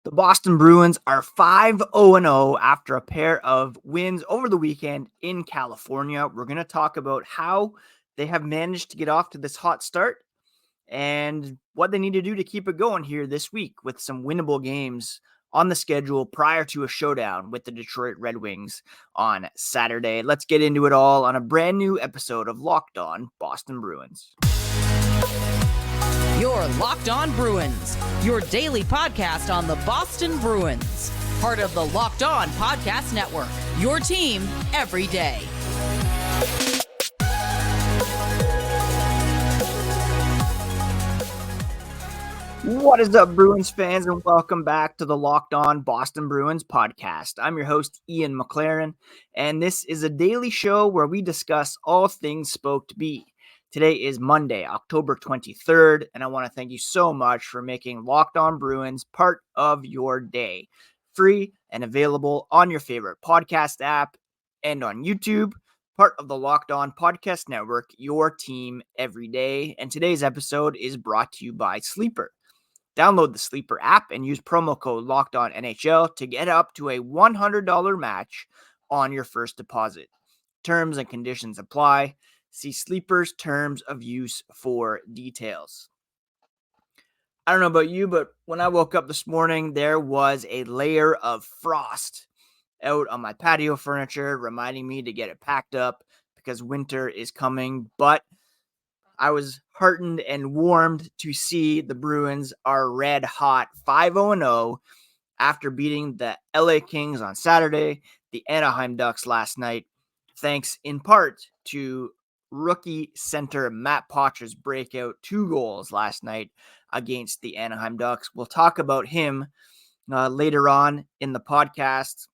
The Boston Bruins are 5-0-0 after a pair of wins over the weekend in California. We're going to talk about how they have managed to get off to this hot start and what they need to do to keep it going here this week with some winnable games on the schedule prior to a showdown with the Detroit Red Wings on Saturday. Let's get into it all on a brand new episode of Locked On Boston Bruins. You're Locked On Bruins, your daily podcast on the Boston Bruins. Part of the Locked On Podcast Network, your team every day. What is up, Bruins fans, and welcome back to the Locked On Boston Bruins podcast. I'm your host, Ian McLaren, and this is a daily show where we discuss all things Spoke to Be. Today is Monday, October 23rd, and I want to thank you so much for making Locked On Bruins part of your day. Free and available on your favorite podcast app and on YouTube, part of the Locked On Podcast Network, your team every day. And today's episode is brought to you by Sleeper. Download the Sleeper app and use promo code LOCKEDONNHL to get up to a $100 match on your first deposit. Terms and conditions apply. See Sleeper's terms of use for details. I don't know about you, but when I woke up this morning, there was a layer of frost out on my patio furniture, reminding me to get it packed up because winter is coming. But I was heartened and warmed to see the Bruins are red hot 5-0-0 after beating the LA Kings on Saturday, the Anaheim Ducks last night, thanks in part to rookie center Matt Poitras' breakout 2 goals last night against the Anaheim Ducks. We'll talk about him later on in the podcast.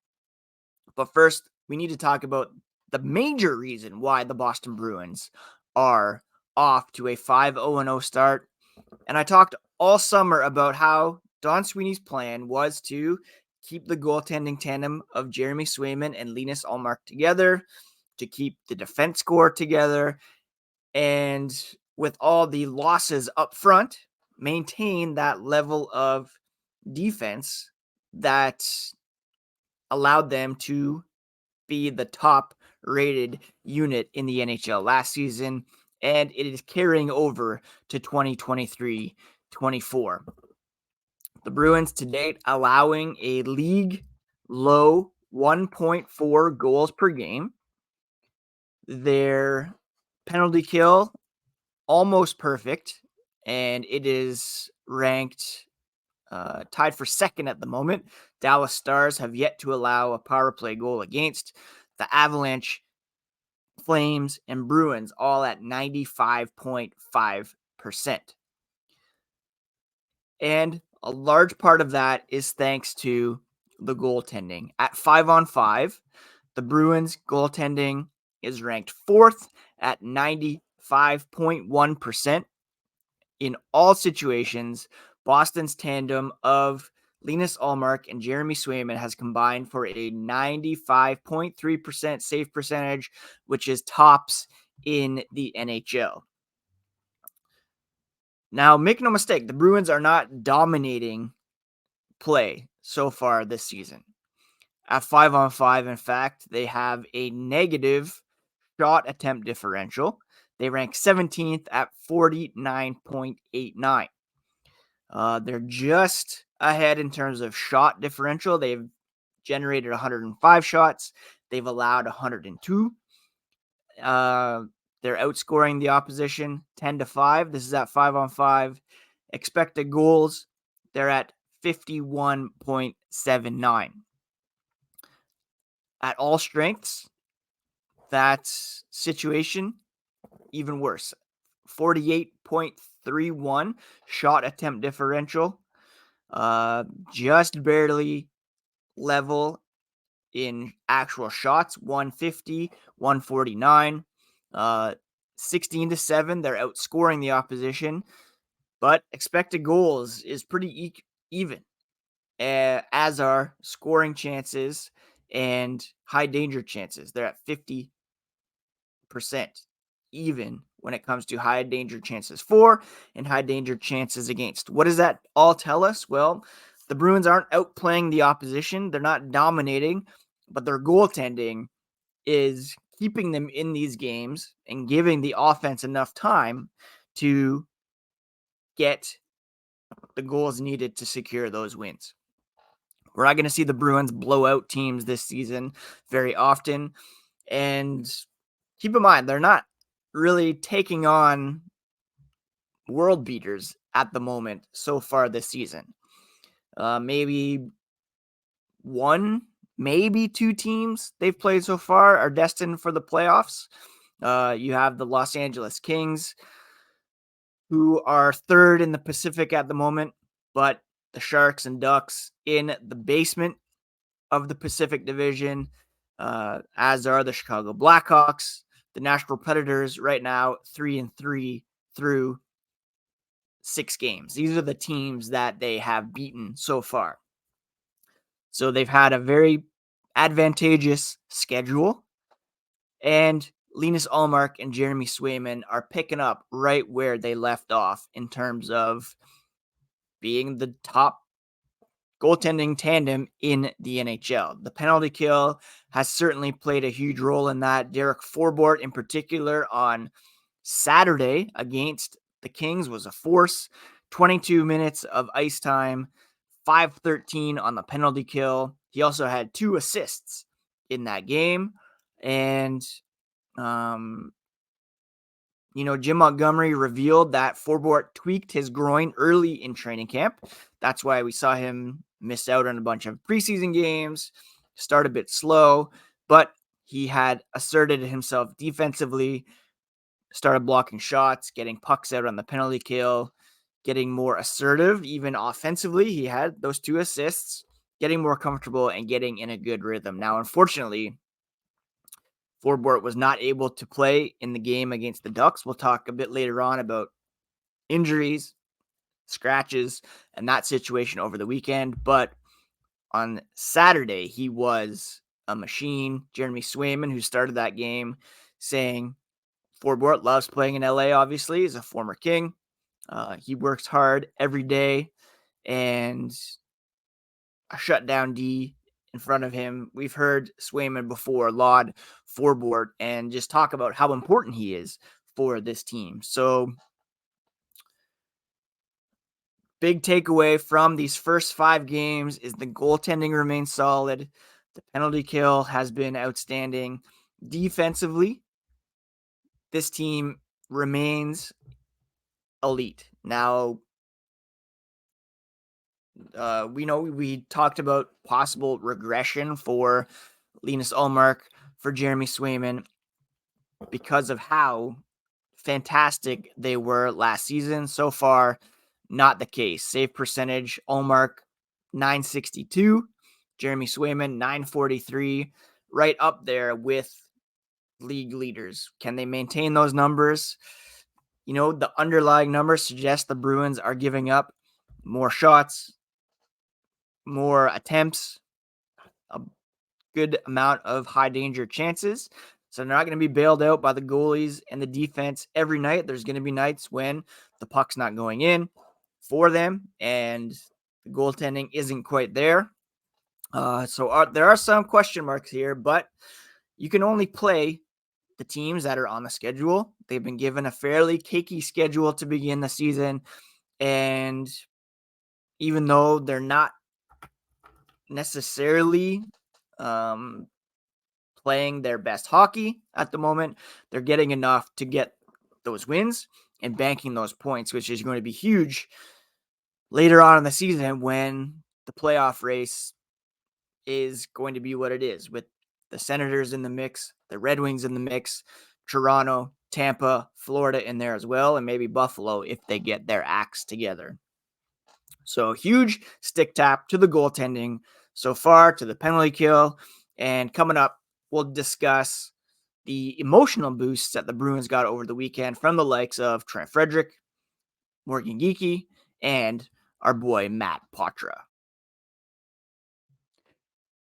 But first, we need to talk about the major reason why the Boston Bruins are off to a 5-0-0 start. And I talked all summer about how Don Sweeney's plan was to keep the goaltending tandem of Jeremy Swayman and Linus Ullmark together, to keep the defense core together, and with all the losses up front, maintain that level of defense that allowed them to be the top rated unit in the NHL last season, and it is carrying over to 2023-24. The Bruins to date allowing a league low 1.4 goals per game. Their penalty kill almost perfect, and it is ranked tied for second at the moment. Dallas Stars have yet to allow a power play goal against. The Avalanche, Flames, and Bruins all at 95.5%. And a large part of that is thanks to the goaltending. At 5-on-5, the Bruins goaltending is ranked 4th at 95.1%. In all situations, Boston's tandem of Linus Ullmark and Jeremy Swayman has combined for a 95.3% save percentage, which is tops in the NHL. Now, make no mistake, the Bruins are not dominating play so far this season. At 5-on-5, in fact, they have a negative shot attempt differential. They rank 17th at 49.89. They're just ahead in terms of shot differential. They've generated 105 shots. They've allowed 102. They're outscoring the opposition 10-5. This is at 5-on-5. Expected goals, they're at 51.79. At all strengths, that's situation even worse. 48.31 shot attempt differential. Just barely level in actual shots. 150, 149. 16-7. They're outscoring the opposition. But expected goals is pretty even. As are scoring chances and high danger chances. They're at 50% even when it comes to high danger chances for and high danger chances against. What does that all tell us? Well, the Bruins aren't outplaying the opposition. They're not dominating, but their goaltending is keeping them in these games and giving the offense enough time to get the goals needed to secure those wins. We're not going to see the Bruins blow out teams this season very often. And keep in mind, they're not really taking on world beaters at the moment so far this season. Maybe one, maybe two teams they've played so far are destined for the playoffs. You have the Los Angeles Kings, who are third in the Pacific at the moment, but the Sharks and Ducks in the basement of the Pacific Division, as are the Chicago Blackhawks. The Nashville Predators right now 3-3 through 6 games. These are the teams that they have beaten so far. So they've had a very advantageous schedule, and Linus Ullmark and Jeremy Swayman are picking up right where they left off in terms of being the top goaltending tandem in the NHL. The penalty kill has certainly played a huge role in that. Derek Forbort, in particular, on Saturday against the Kings was a force. 22 minutes of ice time, 5-13 on the penalty kill. He also had 2 assists in that game. And, Jim Montgomery revealed that Forbort tweaked his groin early in training camp. That's why we saw him miss out on a bunch of preseason games, start a bit slow, but he had asserted himself defensively, started blocking shots, getting pucks out on the penalty kill, getting more assertive, even offensively. He had those 2 assists, getting more comfortable and getting in a good rhythm. Now, unfortunately, Forbort was not able to play in the game against the Ducks. We'll talk a bit later on about injuries, scratches, and that situation over the weekend. But on Saturday, he was a machine. Jeremy Swayman, who started that game, saying Forbort loves playing in LA, obviously. He's a former King. He works hard every day, and a shutdown D in front of him. We've heard Swayman before laud Forbort and just talk about how important he is for this team. So, big takeaway from these first 5 games is the goaltending remains solid. The penalty kill has been outstanding. Defensively, this team remains elite. Now, we talked about possible regression for Linus Ullmark, for Jeremy Swayman, because of how fantastic they were last season. So far, not the case. Save percentage, Ullmark, 962. Jeremy Swayman, 943. Right up there with league leaders. Can they maintain those numbers? The underlying numbers suggest the Bruins are giving up more shots, more attempts, a good amount of high danger chances. So they're not going to be bailed out by the goalies and the defense every night. There's going to be nights when the puck's not going in for them and the goaltending isn't quite there. There are some question marks here, but you can only play the teams that are on the schedule. They've been given a fairly cakey schedule to begin the season. And even though they're not necessarily playing their best hockey at the moment, they're getting enough to get those wins and banking those points, which is going to be huge later on in the season when the playoff race is going to be what it is, with the Senators in the mix, the Red Wings in the mix, Toronto, Tampa, Florida in there as well, and maybe Buffalo if they get their acts together. So huge stick tap to the goaltending so far, to the penalty kill. And coming up, we'll discuss the emotional boosts that the Bruins got over the weekend from the likes of Trent Frederic, Morgan Geekie, and our boy Matt Poitras.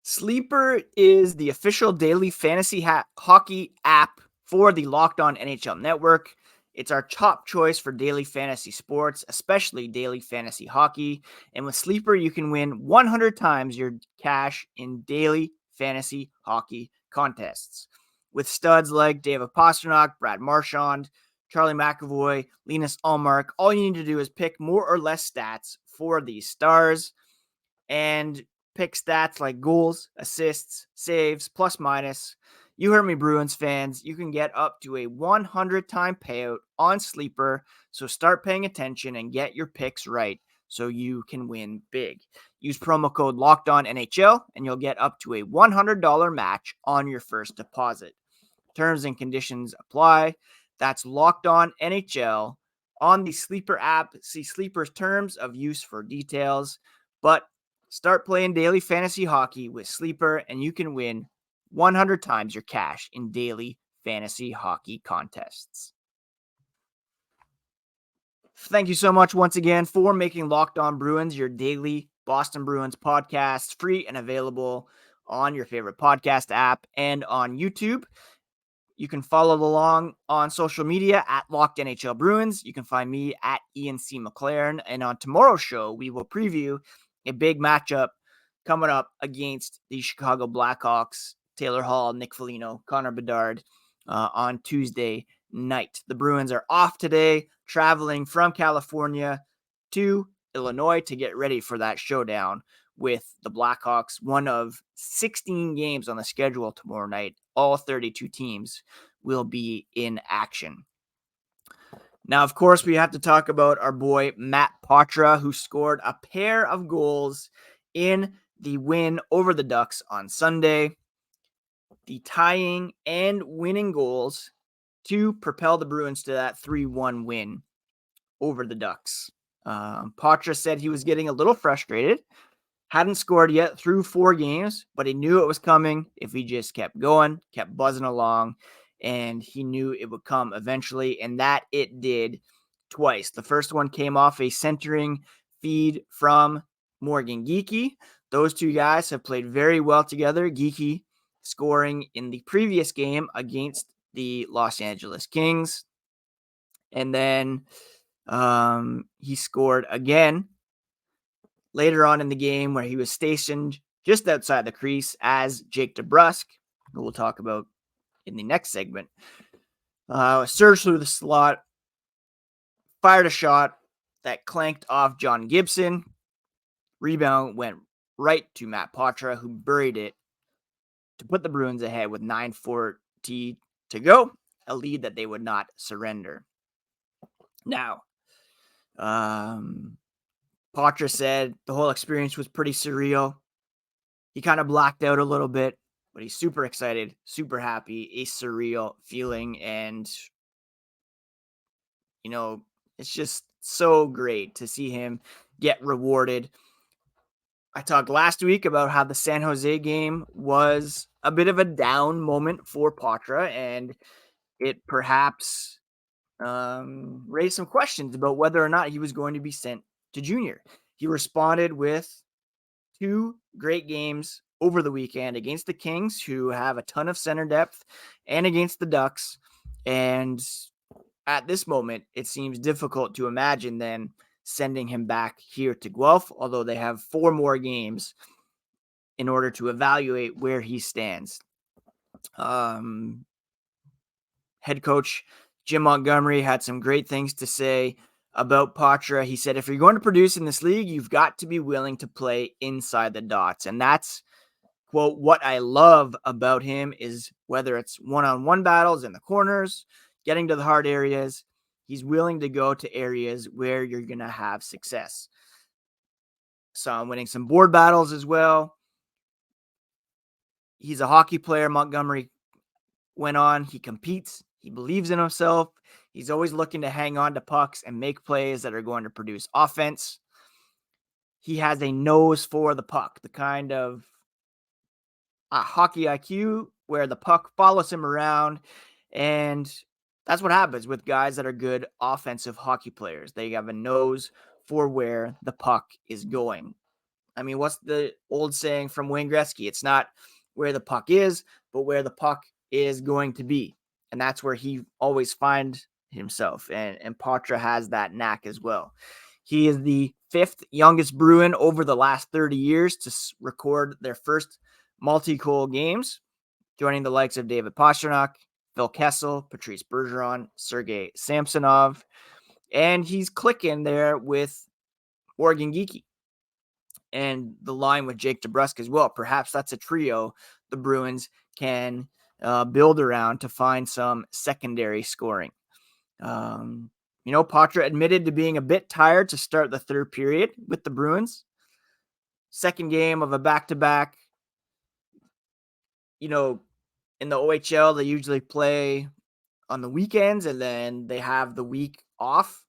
Sleeper is the official daily fantasy hockey app for the Locked On NHL Network. It's our top choice for daily fantasy sports, especially daily fantasy hockey. And with Sleeper, you can win 100 times your cash in daily fantasy hockey contests. With studs like David Pastrnak, Brad Marchand, Charlie McAvoy, Linus Ullmark, all you need to do is pick more or less stats for these stars and pick stats like goals, assists, saves, plus minus. You heard me, Bruins fans. You can get up to a 100-time payout on Sleeper, so start paying attention and get your picks right so you can win big. Use promo code LOCKEDONNHL and you'll get up to a $100 match on your first deposit. Terms and conditions apply. That's Locked On NHL on the Sleeper app. See Sleeper's terms of use for details. But start playing daily fantasy hockey with Sleeper, and you can win 100 times your cash in daily fantasy hockey contests. Thank you so much once again for making Locked On Bruins your daily Boston Bruins podcast, free and available on your favorite podcast app and on YouTube. You can follow along on social media at Locked NHL Bruins. You can find me at Ian C. McLaren. And on tomorrow's show, we will preview a big matchup coming up against the Chicago Blackhawks, Taylor Hall, Nick Foligno, Connor Bedard on Tuesday night. The Bruins are off today, traveling from California to Illinois to get ready for that showdown with the Blackhawks, one of 16 games on the schedule tomorrow night. All 32 teams will be in action. Now, of course, we have to talk about our boy Matt Poitras, who scored a pair of goals in the win over the Ducks on Sunday. The tying and winning goals to propel the Bruins to that 3-1 win over the Ducks. Poitras said he was getting a little frustrated. Hadn't scored yet through 4 games, but he knew it was coming if he just kept going, kept buzzing along, and he knew it would come eventually, and that it did twice. The first one came off a centering feed from Morgan Geekie. Those two guys have played very well together. Geekie scoring in the previous game against the Los Angeles Kings, and then he scored again later on in the game where he was stationed just outside the crease as Jake DeBrusk, who we'll talk about in the next segment, surged through the slot, fired a shot that clanked off John Gibson. Rebound went right to Matt Poitras, who buried it to put the Bruins ahead with 9:40 to go, a lead that they would not surrender. Now, Poitras said the whole experience was pretty surreal. He kind of blacked out a little bit, but he's super excited, super happy, a surreal feeling. And, you know, it's just so great to see him get rewarded. I talked last week about how the San Jose game was a bit of a down moment for Poitras, and it perhaps raised some questions about whether or not he was going to be sent to junior. He responded with 2 great games over the weekend against the Kings, who have a ton of center depth, and against the Ducks. And at this moment, it seems difficult to imagine then sending him back here to Guelph, although they have 4 more games in order to evaluate where he stands. Head coach Jim Montgomery had some great things to say about Poitras. He said, if you're going to produce in this league, you've got to be willing to play inside the dots. And that's, quote, what I love about him is whether it's one-on-one battles in the corners, getting to the hard areas, he's willing to go to areas where you're going to have success. So I'm winning some board battles as well. He's a hockey player, Montgomery went on. He competes. He believes in himself. He's always looking to hang on to pucks and make plays that are going to produce offense. He has a nose for the puck, the kind of hockey IQ where the puck follows him around. And that's what happens with guys that are good offensive hockey players. They have a nose for where the puck is going. I mean, what's the old saying from Wayne Gretzky? It's not where the puck is, but where the puck is going to be. And that's where he always finds himself, and Poitras has that knack as well. He is the 5th youngest Bruin over the last 30 years to record their first multi-goal games, joining the likes of David Pastrnak, Phil Kessel, Patrice Bergeron, Sergei Samsonov, and he's clicking there with Morgan Geekie and the line with Jake DeBrusk as well. Perhaps that's a trio the Bruins can build around to find some secondary scoring. Poitras admitted to being a bit tired to start the third period with the Bruins. Second game of a back-to-back. In the OHL, they usually play on the weekends, and then they have the week off.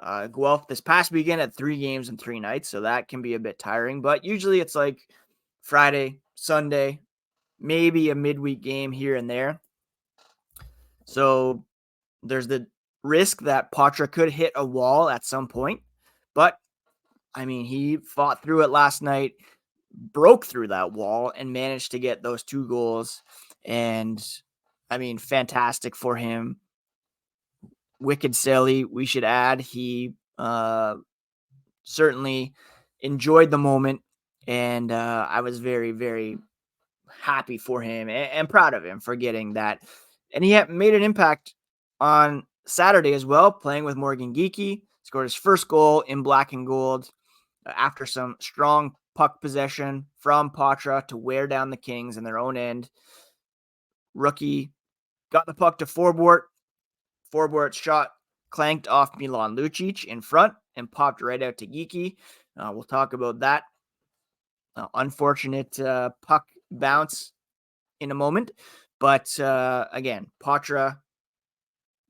Guelph this past weekend had 3 games and 3 nights, so that can be a bit tiring. But usually it's like Friday, Sunday, maybe a midweek game here and there. So there's the risk that Poitras could hit a wall at some point. But, he fought through it last night, broke through that wall, and managed to get those 2 goals. And, fantastic for him. Wicked silly, we should add. He certainly enjoyed the moment, and I was very, very happy for him and proud of him for getting that. And he had made an impact on Saturday as well, playing with Morgan Geekie. Scored his first goal in black and gold after some strong puck possession from Poitras to wear down the Kings in their own end. Rookie got the puck to Forbort. Forbort's shot clanked off Milan Lucic in front and popped right out to Geekie. We'll talk about that unfortunate puck bounce in a moment. But again, Poitras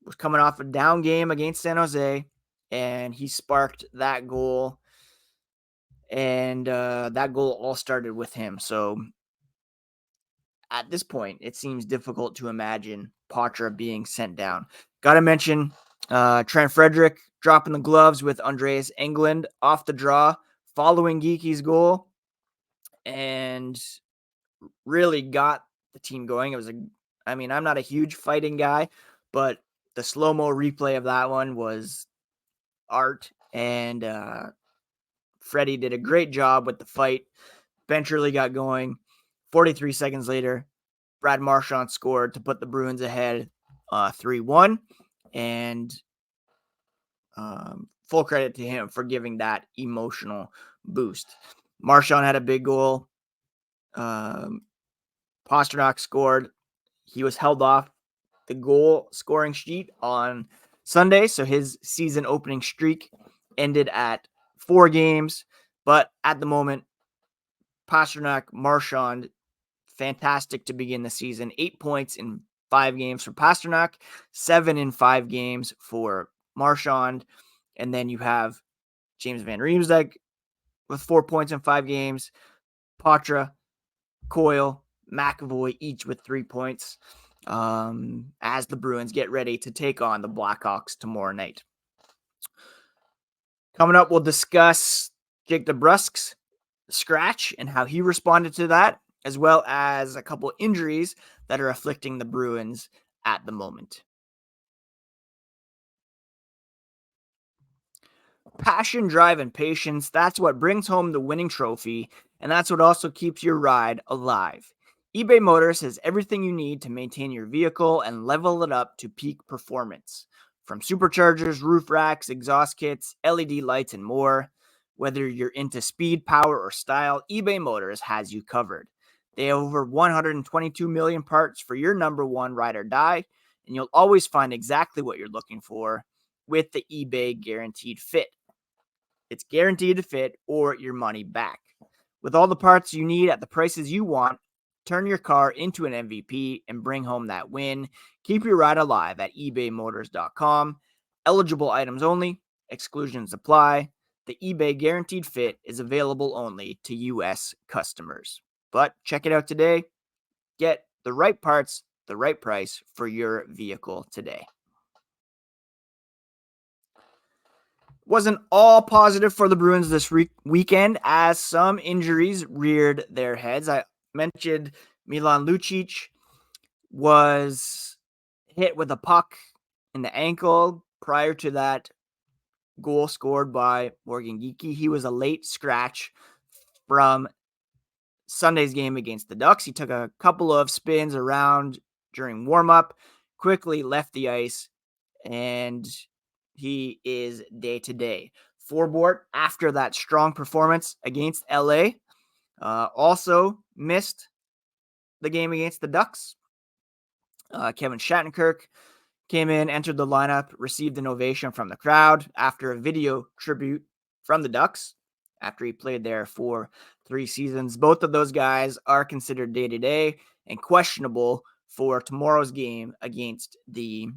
was coming off a down game against San Jose, and he sparked that goal. And that goal all started with him. So at this point, it seems difficult to imagine Poitras being sent down. Got to mention Trent Frederic dropping the gloves with Andreas Englund off the draw following Geekie's goal, and really got the team going. It was I'm not a huge fighting guy, but the slow-mo replay of that one was art, and Freddie did a great job with the fight. Bench really got going. 43 seconds later, Brad Marchand scored to put the Bruins ahead 3-1, and full credit to him for giving that emotional boost. Marchand had a big goal. Pastrnak scored. He was held off the goal scoring sheet on Sunday, so his season opening streak ended at 4 games. But at the moment, Pastrnak, Marchand, fantastic to begin the season. 8 points in 5 games for Pastrnak, 7 in 5 games for Marchand. And then you have James Van Riemsdyk with 4 points in 5 games. Poitras, Coyle, McAvoy, each with 3 points as the Bruins get ready to take on the Blackhawks tomorrow night. Coming up, we'll discuss Jake DeBrusk's scratch and how he responded to that, as well as a couple injuries that are afflicting the Bruins at the moment. Passion, drive, and patience, that's what brings home the winning trophy, and that's what also keeps your ride alive. eBay Motors has everything you need to maintain your vehicle and level it up to peak performance. From superchargers, roof racks, exhaust kits, LED lights, and more. Whether you're into speed, power, or style, eBay Motors has you covered. They have over 122 million parts for your number one ride or die, and you'll always find exactly what you're looking for with the eBay Guaranteed Fit. It's guaranteed to fit or your money back. With all the parts you need at the prices you want, turn your car into an MVP and bring home that win. Keep your ride alive at ebaymotors.com. Eligible items only. Exclusions apply. The eBay Guaranteed Fit is available only to U.S. customers. But check it out today. Get the right parts, the right price for your vehicle today. Wasn't all positive for the Bruins this weekend as some injuries reared their heads. I mentioned Milan Lucic was hit with a puck in the ankle. Prior to that goal scored by Morgan Geekie, he was a late scratch from Sunday's game against the Ducks. He took a couple of spins around during warm-up, quickly left the ice, and he is day-to-day. Forbort, after that strong performance against LA, also missed the game against the Ducks. Kevin Shattenkirk came in, entered the lineup, received an ovation from the crowd after a video tribute from the Ducks after he played there for 3 seasons. Both of those guys are considered day-to-day and questionable for tomorrow's game against the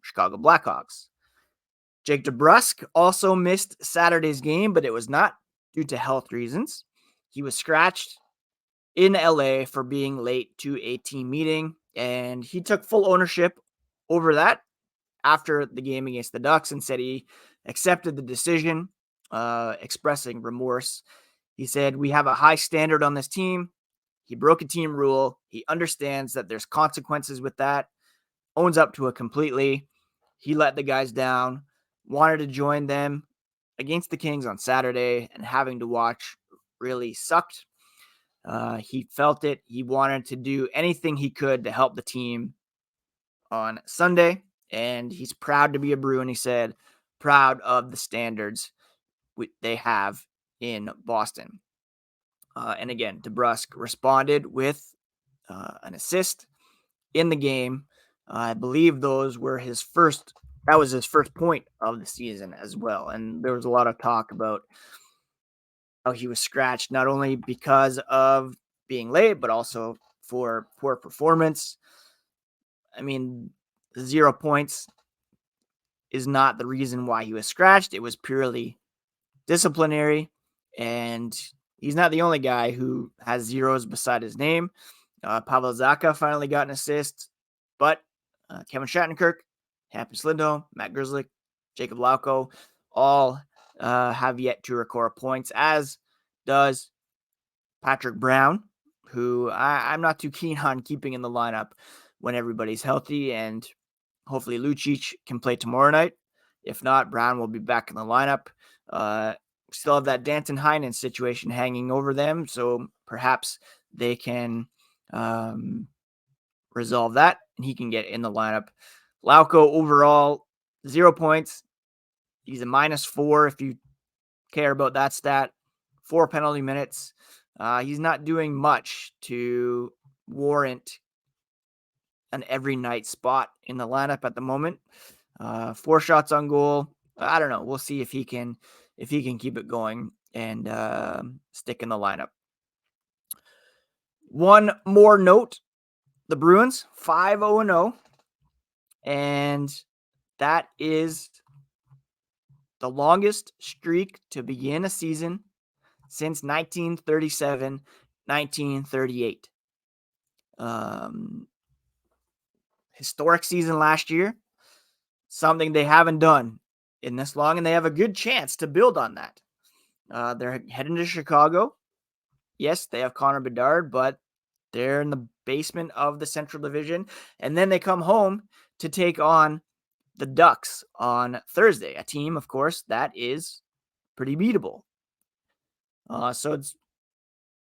Chicago Blackhawks. Jake DeBrusk also missed Saturday's game, but it was not due to health reasons. He was scratched in LA for being late to a team meeting, and he took full ownership over that after the game against the Ducks and said he accepted the decision, expressing remorse. He said, "We have a high standard on this team. He broke a team rule. He understands that there's consequences with that, owns up to it completely. He let the guys down, wanted to join them against the Kings on Saturday, and having to watch really sucked. He felt it. He wanted to do anything he could to help the team on Sunday, and he's proud to be a Bruin," he said, proud of the standards they have in Boston. And again, DeBrusk responded with an assist in the game. I believe that was his first point of the season as well. And there was a lot of talk about how he was scratched, not only because of being late, but also for poor performance. I mean, 0 points is not the reason why he was scratched. It was purely disciplinary, and he's not the only guy who has zeros beside his name. Pavel Zacha finally got an assist, but Kevin Shattenkirk, Hampus Lindholm, Matt Grzelcyk, Jacob Lauko all have yet to record points, as does Patrick Brown, who I'm not too keen on keeping in the lineup when everybody's healthy, and hopefully Lucic can play tomorrow night. If not, Brown will be back in the lineup. Still have that Danton Heinen situation hanging over them, so perhaps they can resolve that, and he can get in the lineup. Lauko overall, 0 points. He's a -4 if you care about that stat. 4 penalty minutes. He's not doing much to warrant an every night spot in the lineup at the moment. 4 shots on goal. I don't know. We'll see if he can keep it going and stick in the lineup. One more note: the Bruins 5-0-0, and that is the longest streak to begin a season since 1937-1938. Historic season last year, something they haven't done in this long, and they have a good chance to build on that. They're heading to Chicago. Yes, they have Connor Bedard, but they're in the basement of the Central Division, and then they come home to take on the Ducks on Thursday, a team, of course, that is pretty beatable. So it's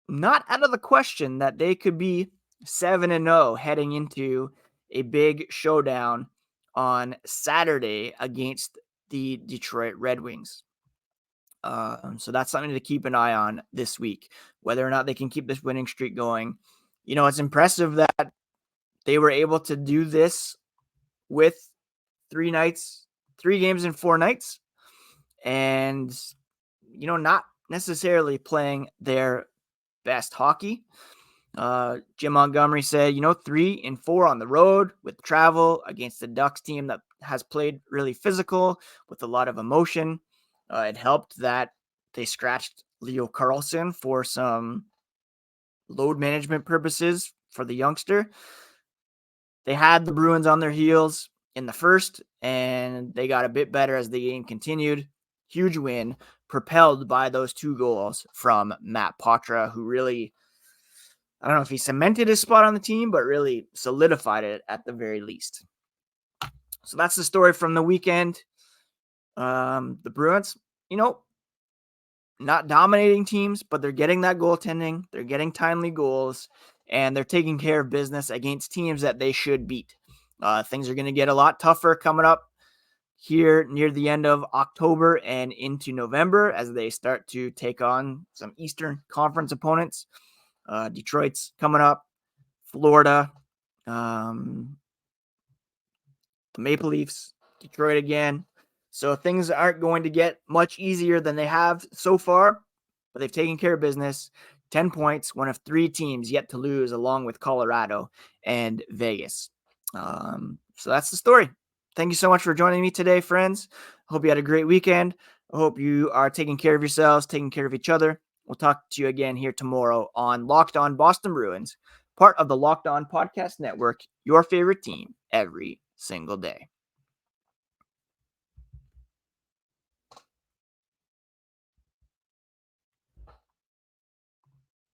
not out of the question that they could be 7-0 heading into a big showdown on Saturday against the Detroit Red Wings. So that's something to keep an eye on this week, whether or not they can keep this winning streak going. You know, it's impressive that they were able to do this with 3 games in 4 nights, and, you know, not necessarily playing their best hockey. Jim Montgomery said, 3 and 4 on the road with travel against the Ducks team that has played really physical with a lot of emotion. It helped that they scratched Leo Carlson for some load management purposes for the youngster. They had the Bruins on their heels in the first, and they got a bit better as the game continued. Huge win, propelled by those 2 goals from Matt Poitras, who really, I don't know if he cemented his spot on the team, but really solidified it at the very least. So that's the story from the weekend. The Bruins, not dominating teams, but they're getting that goaltending. They're getting timely goals, and they're taking care of business against teams that they should beat. Things are going to get a lot tougher coming up here near the end of October and into November as they start to take on some Eastern Conference opponents. Detroit's coming up, Florida, the Maple Leafs, Detroit again. So things aren't going to get much easier than they have so far, but they've taken care of business. 10 points, one of 3 teams yet to lose, along with Colorado and Vegas. So that's the story. Thank you so much for joining me today, friends. I hope you had a great weekend. I hope you are taking care of yourselves, taking care of each other. We'll talk to you again here tomorrow on Locked On Boston Bruins, part of the Locked On Podcast Network, your favorite team every single day.